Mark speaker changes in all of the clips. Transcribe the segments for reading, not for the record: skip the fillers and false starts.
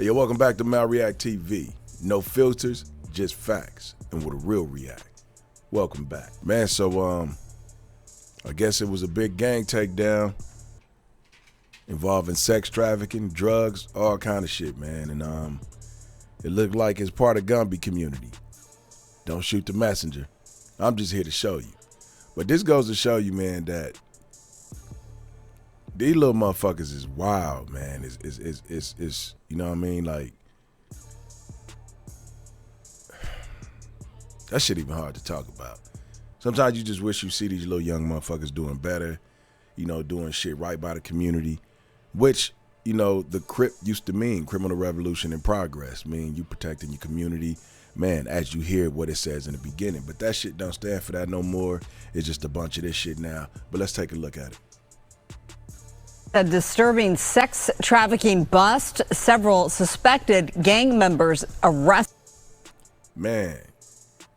Speaker 1: Hey, yo, welcome back to MalReactTV. No filters, just facts, and with a real react. Welcome back. Man, so I guess it was a big gang takedown involving sex trafficking, drugs, all kind of shit, man. And it looked like it's part of Gumby community. Don't shoot the messenger. I'm just here to show you. But this goes to show you, man, that these little motherfuckers is wild, man. It's you know what I mean? Like, that shit even hard to talk about. Sometimes you just wish you see these little young motherfuckers doing better, you know, doing shit right by the community, which, you know, the CRIP used to mean, criminal revolution in progress, mean you protecting your community, man, as you hear what it says in the beginning. But that shit don't stand for that no more. It's just a bunch of this shit now. But let's take a look at it.
Speaker 2: A disturbing sex trafficking bust. Several suspected gang members arrested.
Speaker 1: Man,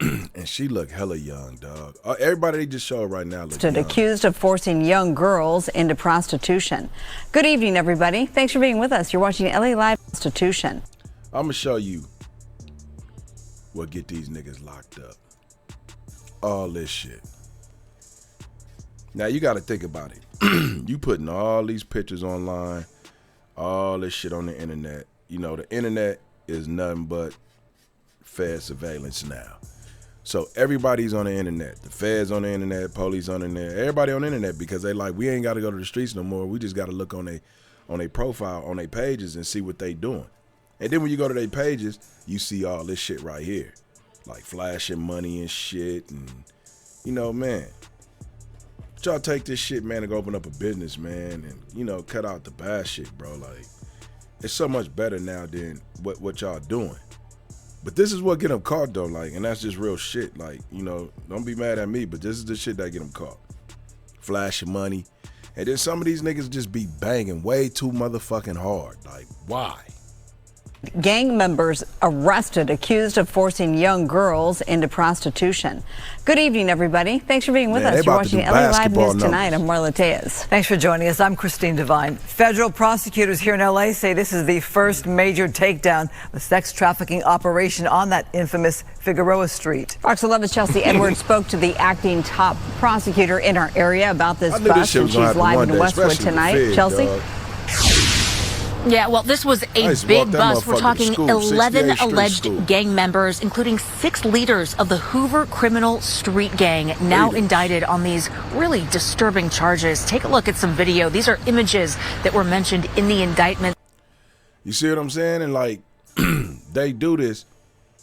Speaker 1: and she look hella young, dog. Everybody they just showed right now look young.
Speaker 2: Accused of forcing young girls into prostitution. Good evening, everybody. Thanks for being with us. You're watching LA Live Prostitution.
Speaker 1: I'm gonna show you what get these niggas locked up. All this shit. Now you gotta think about it. You putting all these pictures online, all this shit on the internet. You know, the internet is nothing but Fed surveillance now. So everybody's on the internet. The feds on the internet, police on the internet, everybody on the internet, because they like, we ain't gotta go to the streets no more. We just gotta look on their profile, on their pages, and see what they doing. And then when you go to their pages, you see all this shit right here. Like flashing money and shit, and you know, man. Y'all take this shit, man, and go open up a business, man, and, you know, cut out the bad shit, bro. Like, it's so much better now than what y'all doing. But this is what get them caught, though, like, and that's just real shit. Like, you know, don't be mad at me, but this is the shit that get them caught. Flashing money. And then some of these niggas just be banging way too motherfucking hard. Like, why?
Speaker 2: Gang members arrested, accused of forcing young girls into prostitution. Good evening, everybody. Thanks for being with us. You're watching LA Live News Tonight. I'm MalReactTV.
Speaker 3: Thanks for joining us. I'm Christine Devine. Federal prosecutors here in LA say this is the first major takedown of a sex trafficking operation on that infamous Figueroa Street.
Speaker 2: Fox 11's Chelsea Edwards spoke to the acting top prosecutor in our area about this bust, and she's live in Westwood tonight. Chelsea?
Speaker 4: Yeah, well, this was a big bust. We're talking 11 alleged gang members, including 6 leaders of the Hoover criminal street gang, now indicted on these really disturbing charges. Take a look at some video. These are images that were mentioned in the indictment.
Speaker 1: You see what I'm saying? And like, they do this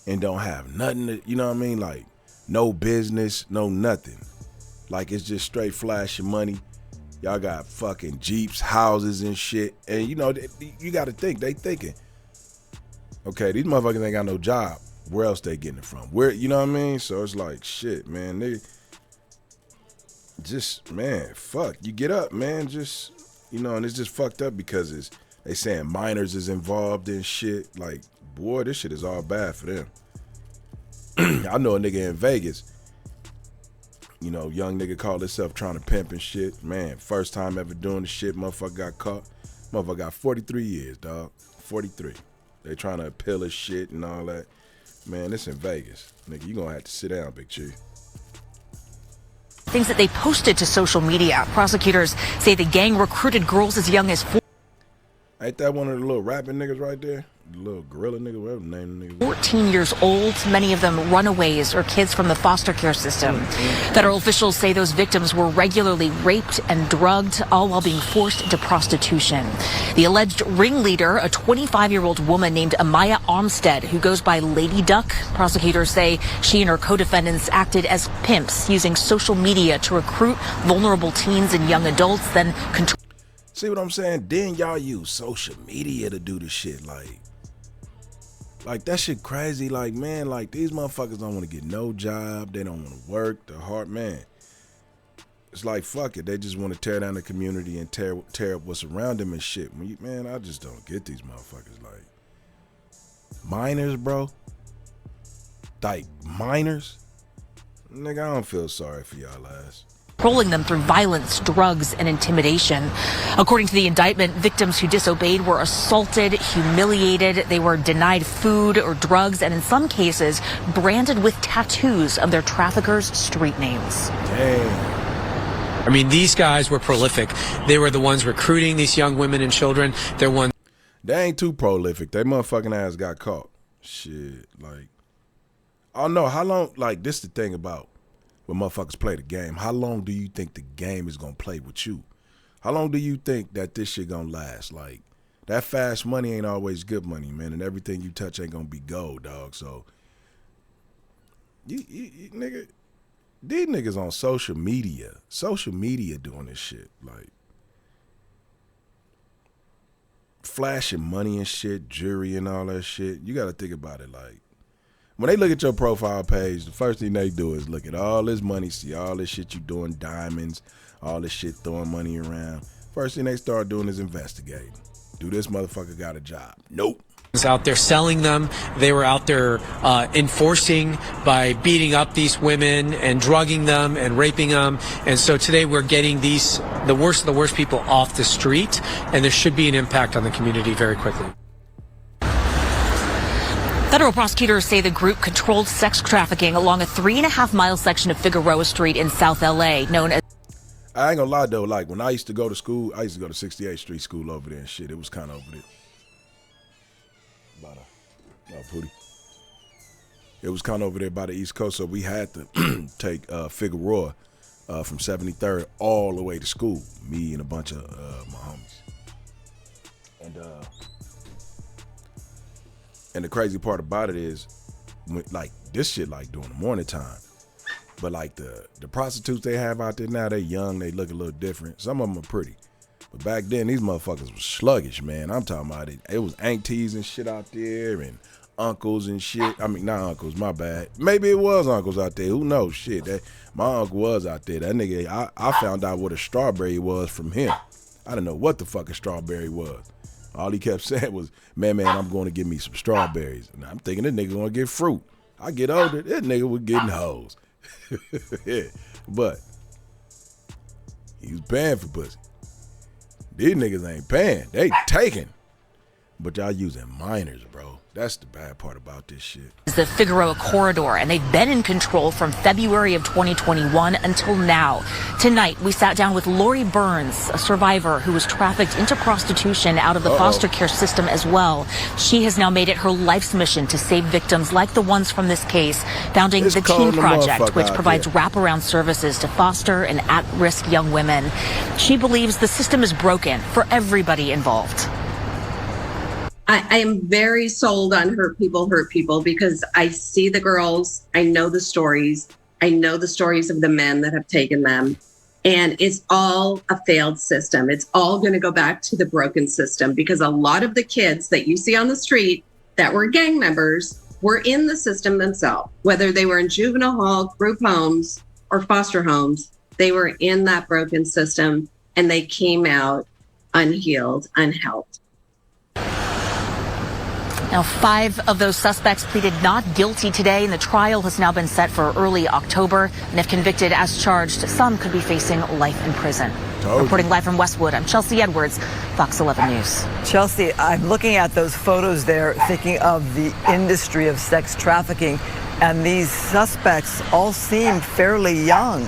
Speaker 1: and don't have nothing to, you know what I mean? Like, no business, no nothing. Like, it's just straight flashing money. Y'all got fucking Jeeps, houses and shit. And you know, you gotta think, they thinking, okay, these motherfuckers ain't got no job. Where else they getting it from? Where, you know what I mean? So it's like, shit, man, they just, man, fuck. You get up, man, just, you know, and it's just fucked up because they saying minors is involved in shit. Like, boy, this shit is all bad for them. I know a nigga in Vegas, you know, young nigga called himself trying to pimp and shit. Man, first time ever doing the shit, motherfucker got caught. Motherfucker got 43 years, dog. 43. They trying to appeal his shit and all that. Man, it's in Vegas. Nigga, you gonna have to sit down, Big Chief.
Speaker 4: Things that they posted to social media. Prosecutors say the gang recruited girls as young as 4.
Speaker 1: Ain't that one of the little rapping niggas right there? The little gorilla nigga, whatever the name of the nigga.
Speaker 4: 14 years old, many of them runaways or kids from the foster care system. Federal officials say those victims were regularly raped and drugged, all while being forced into prostitution. The alleged ringleader, a 25-year-old woman named Amaya Armstead, who goes by Lady Duck. Prosecutors say she and her co-defendants acted as pimps, using social media to recruit vulnerable teens and young adults, then control.
Speaker 1: See what I'm saying? Then y'all use social media to do the shit. Like that shit crazy. Like, man, like these motherfuckers don't want to get no job. They don't want to work. They're hard, man. It's like, fuck it. They just want to tear down the community and tear up what's around them and shit. Man, I just don't get these motherfuckers. Like, minors, bro. Like, minors? Nigga, I don't feel sorry for y'all ass.
Speaker 4: controlling them through violence, drugs, and intimidation. According to the indictment, victims who disobeyed were assaulted, humiliated, they were denied food or drugs, and in some cases, branded with tattoos of their traffickers' street names.
Speaker 1: Damn.
Speaker 5: I mean, these guys were prolific. They were the ones recruiting these young women and children. They're one.
Speaker 1: They ain't too prolific. They motherfucking ass got caught. Shit, like, I don't know how long. Like, this the thing about when motherfuckers play the game. How long do you think the game is gonna play with you? How long do you think that this shit gonna last? Like, that fast money ain't always good money, man, and everything you touch ain't gonna be gold, dog. So, you nigga, these niggas on social media doing this shit, like flashing money and shit, jewelry and all that shit. You gotta think about it, like, when they look at your profile page, the first thing they do is look at all this money, see all this shit you doing, diamonds, all this shit throwing money around. First thing they start doing is investigating. Do this motherfucker got a job? Nope.
Speaker 5: Out there selling them. They were out there enforcing by beating up these women and drugging them and raping them. And so today we're getting the worst of the worst people off the street, and there should be an impact on the community very quickly.
Speaker 4: Federal prosecutors say the group controlled sex trafficking along a 3.5-mile section of Figueroa Street in South LA, known as...
Speaker 1: I ain't gonna lie though, like when I used to go to school, I used to go to 68th Street School over there and shit. It was kind of over there. Pootie. It was kind of over there by the East Coast, so we had to take Figueroa from 73rd all the way to school. Me and a bunch of my homies. And the crazy part about it is, like, this shit like during the morning time. But like the prostitutes they have out there now, they young, they look a little different. Some of them are pretty. But back then, these motherfuckers was sluggish, man. I'm talking about it. It was aunties and shit out there and uncles and shit. I mean, not uncles, my bad. Maybe it was uncles out there. Who knows? Shit, my uncle was out there. That nigga, I found out what a strawberry was from him. I didn't know what the fuck a strawberry was. All he kept saying was, man, I'm going to get me some strawberries. And I'm thinking this nigga going to get fruit. I get older, this nigga was getting hoes. Yeah. But he was paying for pussy. These niggas ain't paying. They taking. But y'all using minors, bro. That's the bad part about this shit.
Speaker 4: The Figueroa corridor, and they've been in control from February of 2021 until now. Tonight, we sat down with Lori Burns, a survivor who was trafficked into prostitution out of the foster care system as well. She has now made it her life's mission to save victims like the ones from this case, founding the Teen Project, which provides wraparound services to foster and at-risk young women. She believes the system is broken for everybody involved.
Speaker 6: I am very sold on hurt people, because I see the girls, I know the stories of the men that have taken them, and it's all a failed system. It's all going to go back to the broken system, because a lot of the kids that you see on the street that were gang members were in the system themselves, whether they were in juvenile hall, group homes, or foster homes. They were in that broken system, and they came out unhealed, unhelped.
Speaker 4: Now, 5 of those suspects pleaded not guilty today, and the trial has now been set for early October. And if convicted as charged, some could be facing life in prison. Reporting live from Westwood, I'm Chelsea Edwards, Fox 11 News.
Speaker 3: Chelsea, I'm looking at those photos there, thinking of the industry of sex trafficking, and these suspects all seem fairly young.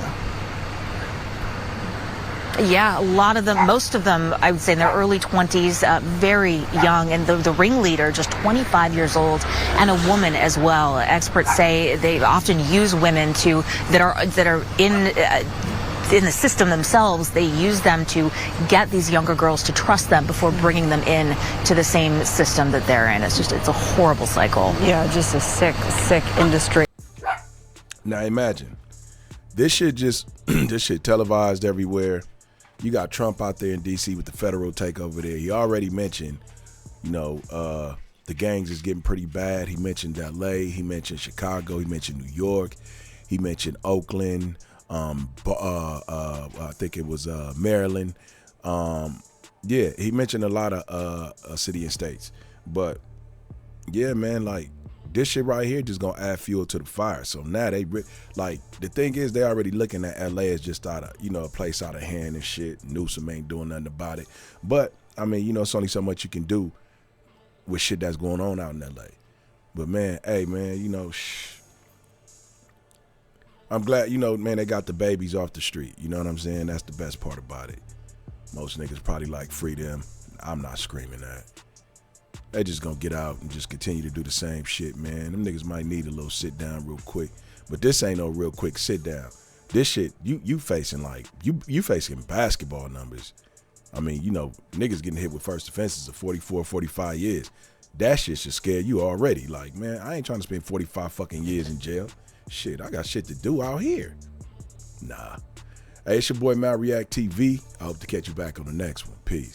Speaker 4: Yeah, a lot of them, most of them, I would say in their early 20s, very young. And the ringleader, just 25 years old, and a woman as well. Experts say they often use women that are in the system themselves. They use them to get these younger girls to trust them before bringing them in to the same system that they're in. It's a horrible cycle.
Speaker 2: Yeah, just a sick industry.
Speaker 1: Now imagine, this shit televised everywhere. You got Trump out there in D.C. with the federal takeover there. He already mentioned, the gangs is getting pretty bad. He mentioned L.A., he mentioned Chicago, he mentioned New York, he mentioned Oakland, I think it was Maryland. He mentioned a lot of city and states. But, yeah, man, like, this shit right here just gonna add fuel to the fire. So now they like, the thing is, they already looking at LA as just out of, you know, a place out of hand and shit. Newsom ain't doing nothing about it. But I mean, you know, it's only so much you can do with shit that's going on out in LA. But man, hey man, you know, I'm glad, you know, man, they got the babies off the street. You know what I'm saying? That's the best part about it. Most niggas probably like, free them. I'm not screaming that. They just gonna get out and just continue to do the same shit, man. Them niggas might need a little sit down real quick, but this ain't no real quick sit down. This shit, you facing like, you facing basketball numbers. I mean, you know, niggas getting hit with first offenses of 44, 45 years. That shit should scare you already. Like, man, I ain't trying to spend 45 fucking years in jail. Shit, I got shit to do out here. Nah. Hey, it's your boy MalReactTV. I hope to catch you back on the next one. Peace.